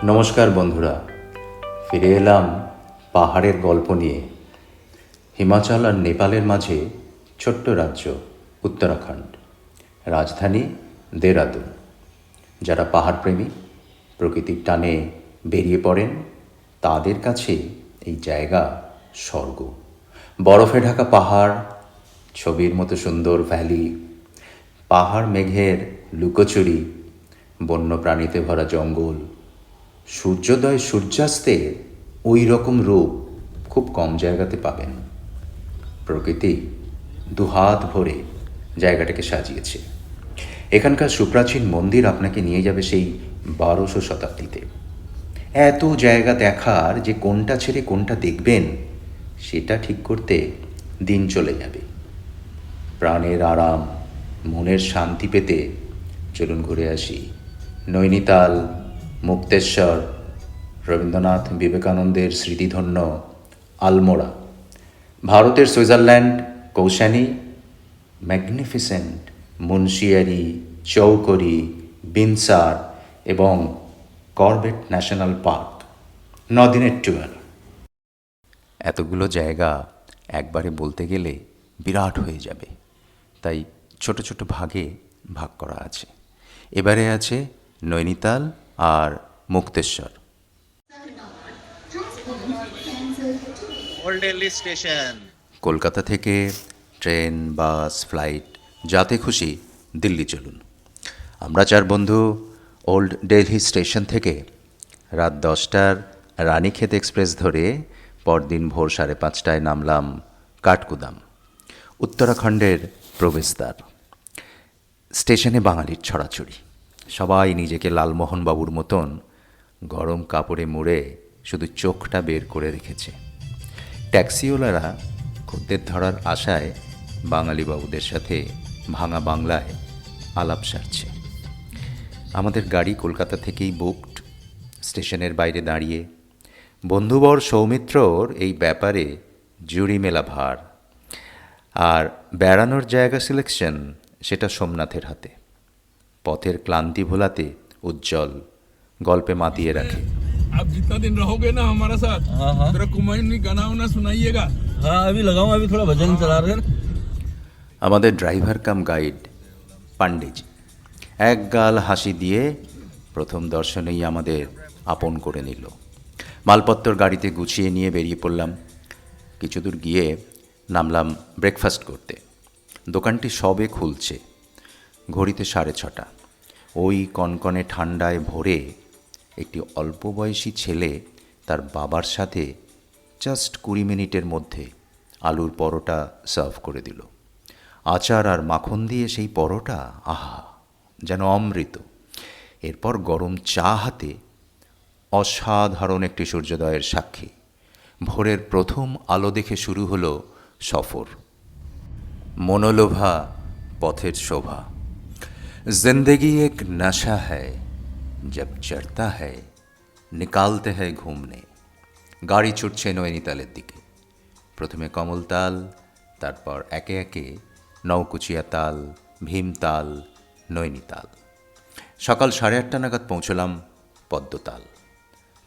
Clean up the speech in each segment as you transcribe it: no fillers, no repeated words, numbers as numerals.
নমস্কার বন্ধুরা, ফিরে এলাম পাহাড়ের গল্প নিয়ে। হিমাচল আর নেপালের মাঝে ছোট্ট রাজ্য উত্তরাখণ্ড, রাজধানী দেরাদুন। যারা পাহাড়প্রেমী, প্রকৃতির টানে বেরিয়ে পড়েন, তাদের কাছে এই জায়গা স্বর্গ। বরফে ঢাকা পাহাড়, ছবির মতো সুন্দর ভ্যালি, পাহাড় মেঘের লুকোচুরি, বন্য প্রাণীতে ভরা জঙ্গল, সূর্যোদয় সূর্যাস্তের ওই রকম রূপ খুব কম জায়গাতে পাবেন। প্রকৃতি দুহাত ভরে জায়গাটাকে সাজিয়েছে। এখানকার সুপ্রাচীন মন্দির আপনাকে নিয়ে যাবে সেই 1200 শতাব্দীতে। এত জায়গা দেখার যে কোনটা ছেড়ে কোনটা দেখবেন সেটা ঠিক করতে দিন চলে যাবে। প্রাণের আরাম, মনের শান্তি পেতে চলুন ঘুরে আসি নৈনিতাল, মুক্তেশ্বর, রবীন্দ্রনাথ বিবেকানন্দের স্মৃতিধন্য আলমোড়া, ভারতের সুইজারল্যান্ড কৌশানি, ম্যাগনিফিসেন্ট মুন্সিয়ারি, চৌকরি, বিনসার এবং করবেট ন্যাশনাল পার্ক। 9 দিনের ট্যুর। এতগুলো জায়গা একবারে বলতে গেলে বিরাট হয়ে যাবে, তাই ছোট ছোট ভাগে ভাগ করা আছে। এবারে আছে নৈনিতাল আর মুক্তেশ্বর। Old Delhi station. কলকাতা থেকে ট্রেন, বাস, ফ্লাইট যাতে খুশি দিল্লি চলুন। আমরা 4 বন্ধু ওল্ড দিল্লি স্টেশন থেকে রাত 10টার রানীক্ষেত এক্সপ্রেস ধরে পরদিন ভোর 5:30টায় নামলাম কাঠগুদাম, উত্তরাখণ্ডের প্রবেশদ্বার। স্টেশনে বাঙালির ছড়াছড়ি। সবাই নিজেকে লালমোহনবাবুর মতন গরম কাপড়ে মুড়ে শুধু চোখটা বের করে রেখেছে। ট্যাক্সিওয়ালারা খদ্দের ধরার আশায় বাঙালি বাবুদের সাথে ভাঙা বাংলায় আলাপ সারছে। আমাদের গাড়ি কলকাতা থেকেই বুকড। স্টেশনের বাইরে দাঁড়িয়ে বন্ধুবর সৌমিত্রর এই ব্যাপারে জুড়ি মেলা ভার, আর বেড়ানোর জায়গা সিলেকশন সেটা সোমনাথের হাতে। পথের ক্লান্তি ভোলাতে উজ্জ্বল গল্পে মাতিয়ে রাখে। आप जितना दिन रहोगे ना हमारे साथ, हाँ। तेरा कुमायूनी गाना वाना सुनाइएगा। हाँ अभी लगाऊं, अभी थोड़ा भजन चला रहे हैं। আমাদের ড্রাইভার কাম গাইড পাণ্ডেজি এক গাল হাসি দিয়ে প্রথম দর্শনেই আমাদের আপন করে নিল। মালপত্তর গাড়িতে গুছিয়ে নিয়ে বেরিয়ে পড়লাম। কিছু দূর গিয়ে নামলাম ব্রেকফাস্ট করতে। দোকানটি সবে খুলছে। ঘড়িতে 6:30। ওই কনকনে ঠান্ডায় ভোরে একটি অল্প বয়সী ছেলে তার বাবার সাথে জাস্ট 20 মিনিটের মধ্যে আলুর পরোটা সার্ভ করে দিল। আচার আর মাখন দিয়ে সেই পরোটা, আহা, যেন অমৃত। এরপর গরম চা হাতে অসাধারণ একটি সূর্যোদয়ের সাক্ষী। ভোরের প্রথম আলো দেখে শুরু হলো সফর। মনোলোভা পথের শোভা। জিন্দেগি এক নশা হ্যায়, জব চড়তা হ্যায় নিকালতে হ্যায় ঘুমনে। গাড়ি ছুটছে নৈনিতালের দিকে। প্রথমে কমলতাল, তারপর একে একে নৌকুচিয়া তাল, ভীমতাল, নৈনিতাল। সকাল 8:30 নাগাদ পৌঁছলাম পদ্মতাল।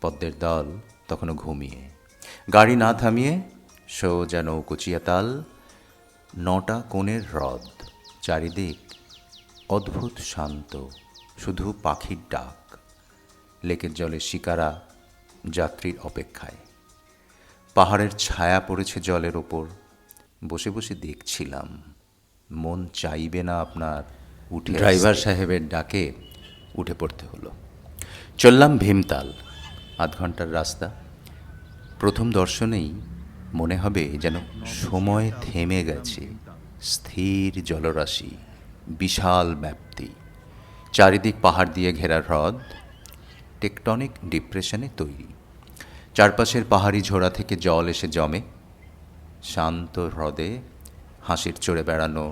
পদ্মের দল তখনও ঘুমিয়ে। গাড়ি না থামিয়ে সোজা নৌকুচিয়া তাল। 9টা কোণের হ্রদ, চারিদিক অদ্ভুত শান্ত, শুধু পাখির ডাক। লেকের জলে শিকারা যাত্রীর অপেক্ষায়। পাহাড়ের ছায়া পড়েছে জলের ওপর। বসে বসে দেখছিলাম। মন চাইবে না আপনার উঠে। ড্রাইভার সাহেবের ডাকে উঠে পড়তে হলো। চললাম ভীমতাল। 8 ঘন্টার রাস্তা। প্রথম দর্শনেই মনে হবে যেন সময় থেমে গেছে। স্থির জলরাশি, বিশাল ব্যাপ্তি, চারিদিক পাহাড় দিয়ে ঘেরা হ্রদ, টেকটনিক ডিপ্রেশনে তৈরি। চারপাশের পাহাড়ি ঝোড়া থেকে জল এসে জমে। শান্ত হ্রদে হাসির চড়ে বেড়ানো,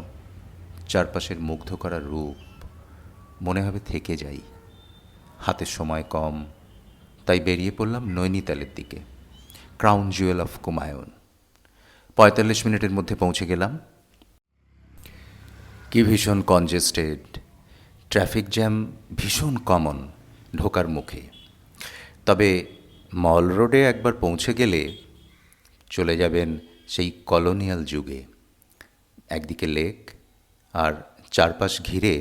চারপাশের মুগ্ধ করা রূপ। মনে হবে থেকে যাই। হাতে সময় কম, তাই বেরিয়ে পড়লাম নৈনিতালের দিকে, ক্রাউন জুয়েল অফ কুমায়ুন। 45 মিনিটের মধ্যে পৌঁছে গেলাম। কি ভীষণ কনজেস্টেড, ট্রাফিক জ্যাম ভীষণ কমন ঢোকার মুখে। তবে মল রোডে একবার পৌঁছে গেলে চলে যাবেন সেই কলোনিয়াল যুগে। একদিকে লেক আর চারপাশ ঘিরে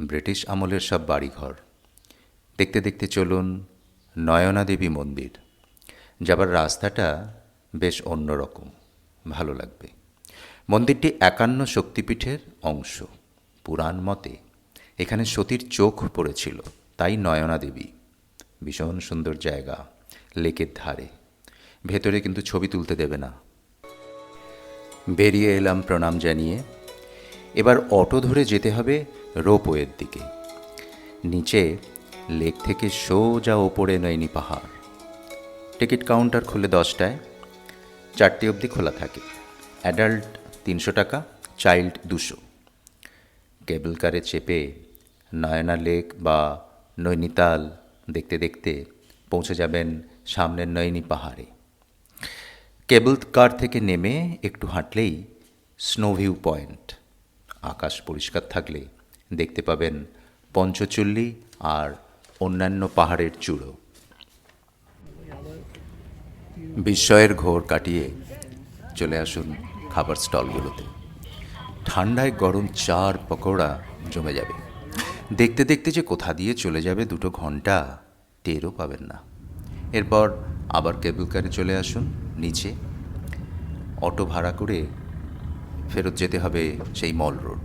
ব্রিটিশ আমলের সব বাড়িঘর। দেখতে দেখতে চলুন নয়না দেবী মন্দির। যাবার রাস্তাটা বেশ অন্যরকম, ভালো লাগবে। মন্দিরটি 51 শক্তিপীঠের অংশ। পুরাণ মতে এখানে সতীর চোখ পড়েছিল, তাই নয়না দেবী। ভীষণ সুন্দর জায়গা, লেকের ধারে। ভেতরে কিন্তু ছবি তুলতে দেবে না। বেরিয়ে এলাম প্রণাম জানিয়ে। এবার অটো ধরে যেতে হবে রোপওয়ের দিকে। নিচে লেক থেকে সোজা ওপরে নৈনি পাহাড়। টিকিট কাউন্টার খুলে 10টায়, 4টে অবধি খোলা থাকে। অ্যাডাল্ট 300 টাকা, চাইল্ড 200। কেবল কারে চেপে নয়না লেক বা নৈনিতাল দেখতে দেখতে পৌঁছে যাবেন সামনের নৈনি পাহাড়ে। কেবল কার থেকে নেমে একটু হাঁটলেই স্নোভিউ পয়েন্ট। আকাশ পরিষ্কার থাকলে দেখতে পাবেন পঞ্চচুল্লি আর অন্যান্য পাহাড়ের চূড়ো। বিস্ময়ের ঘোর কাটিয়ে চলে আসুন খাবার স্টলগুলোতে। ঠান্ডায় গরম চার পকোড়া জমে যাবে। দেখতে দেখতে যে কোথা দিয়ে চলে যাবে 2 ঘন্টা টেরও পাবেন না। এরপর আবার কেবল কারে চলে আসুন নিচে। অটো ভাড়া করে ফেরত যেতে হবে সেই মল রোড।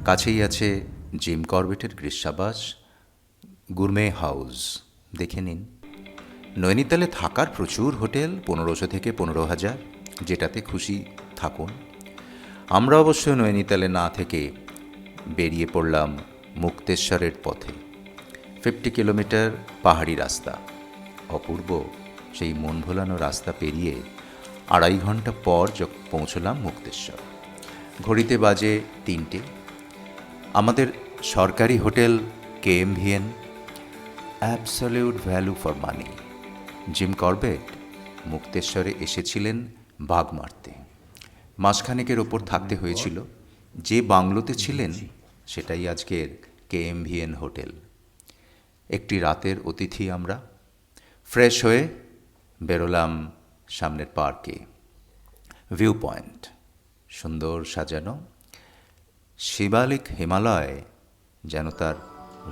কাছেই আছে জিম করবেটের গ্রীষ্মাবাস, গুরমে হাউস, দেখে নিন। নৈনিতালে থাকার প্রচুর হোটেল, 1500 থেকে 15,000, যেটাতে খুশি থাকুন। আমরা অবশ্য নৈনিতালে না থেকে বেরিয়ে পড়লাম মুক্তেশ্বরের পথে। 50 কিলোমিটার পাহাড়ি রাস্তা। অপূর্ব সেই মন ভোলানো রাস্তা পেরিয়ে 2.5 ঘন্টা পর পৌঁছলাম মুক্তেশ্বর। ঘড়িতে বাজে 3টে। আমাদের সরকারি hotel KMVN, absolute value for money. Jim Corbett মুক্তেশ্বরে এসেছিলেন বাঘ মারতে। মাসখানেকের ওপর থাকতে হয়েছিল। যে বাংলোতে ছিলেন সেটাই আজকের KMVN হোটেল। একটি রাতের অতিথি আমরা। ফ্রেশ হয়ে বেরোলাম সামনের পার্কে। ভিউ পয়েন্ট সুন্দর সাজানো। শিবালিক হিমালয় যেন তার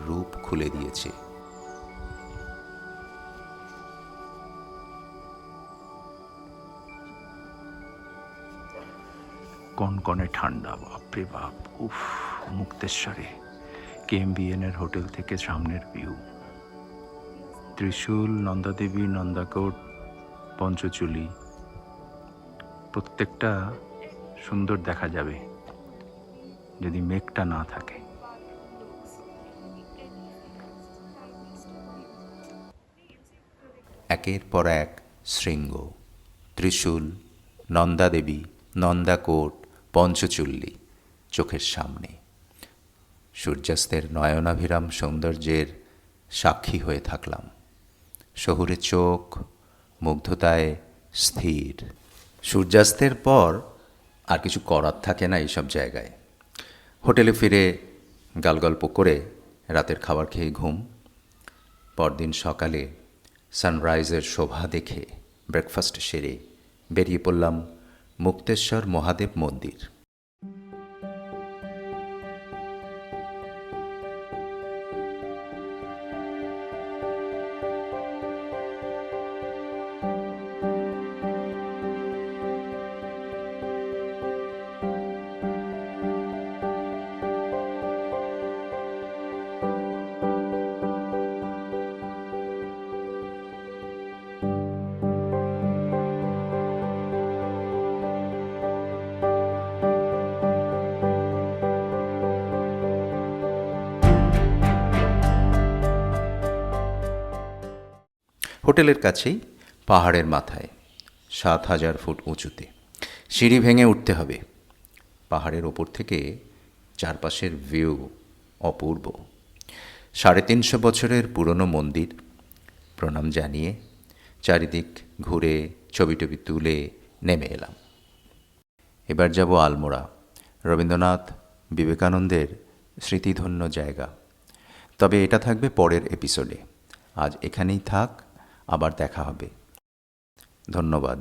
রূপ খুলে দিয়েছে। কনকনে ঠান্ডা, বাপরে বাপ। উফ, মুক্তেশ্বরে KMVN এর হোটেল থেকে সামনের ভিউ। ত্রিশূল, নন্দাদেবী, নন্দাকোট, পঞ্চচুলি, প্রত্যেকটা সুন্দর দেখা যাবে যদি মেঘটা না থাকে। একের পর এক শৃঙ্গ, ত্রিশূল, নন্দাদেবী, নন্দাকোট, পঞ্চচুল্লি চোখের সামনে। সূর্যাস্তের নয়নাভিরাম সৌন্দর্যের সাক্ষী হয়ে থাকলাম। শহুরে চোখ মুগ্ধতায় স্থির। সূর্যাস্তের পর আর কিছু করার থাকে না এইসব জায়গায়। হোটেলে ফিরে গালগল্প করে রাতের খাবার খেয়ে ঘুম। পরদিন সকালে সানরাইজের শোভা দেখে ব্রেকফাস্ট সেরে বেরিয়ে পড়লাম মুক্তেশ্বর মহাদেব মন্দির। হোটেলের কাছেই পাহাড়ের মাথায় 7,000 ফুট উঁচুতে সিঁড়ি ভেঙে উঠতে হবে। পাহাড়ের ওপর থেকে চারপাশের ভিউ অপূর্ব। 350 বছরের পুরনো মন্দির। প্রণাম জানিয়ে চারিদিক ঘুরে ছবি টবি তুলে নেমে এলাম। এবার যাব আলমোড়া, রবীন্দ্রনাথ বিবেকানন্দের স্মৃতিধন্য জায়গা। তবে এটা থাকবে পরের এপিসোডে। আজ এখানেই থাক, আবার দেখা হবে। ধন্যবাদ।